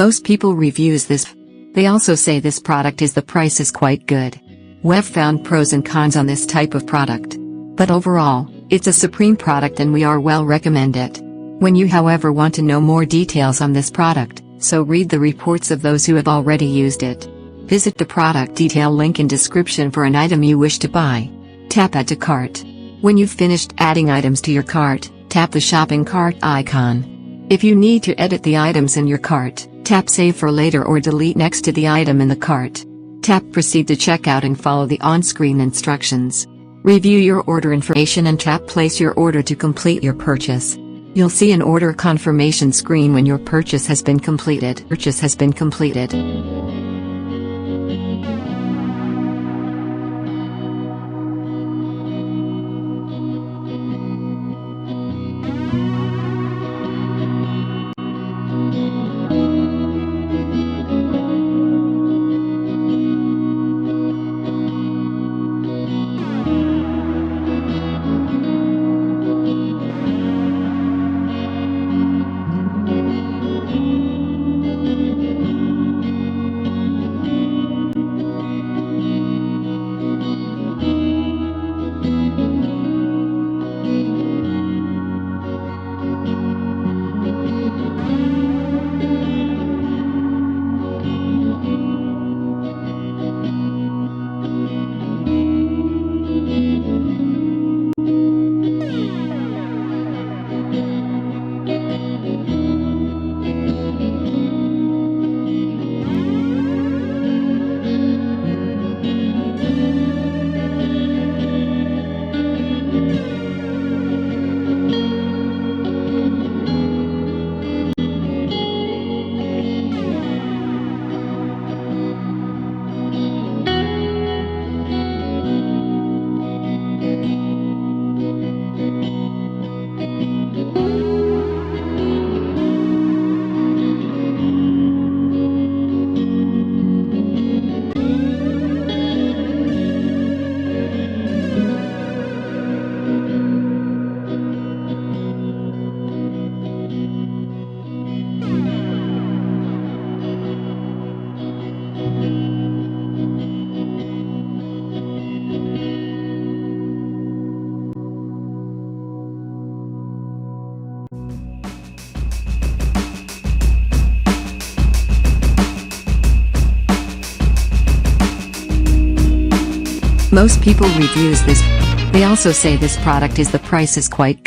Most people reviews this. They also say this product is the price is quite good. We've found pros and cons on this type of product. But overall, it's a supreme product and we are well recommend it. When you however want to know more details on this product, so read the reports of those who have already used it. Visit the product detail link in description for an item you wish to buy. Tap Add to Cart. When you've finished adding items to your cart, tap the shopping cart icon. If you need to edit the items in your cart, tap Save for later or delete next to the item in the cart. Tap Proceed to checkout and follow the on-screen instructions. Review your order information and tap Place your order to complete your purchase. You'll see an order confirmation screen when your purchase has been completed. Most people reviews this. They also say this product is the price is quite good.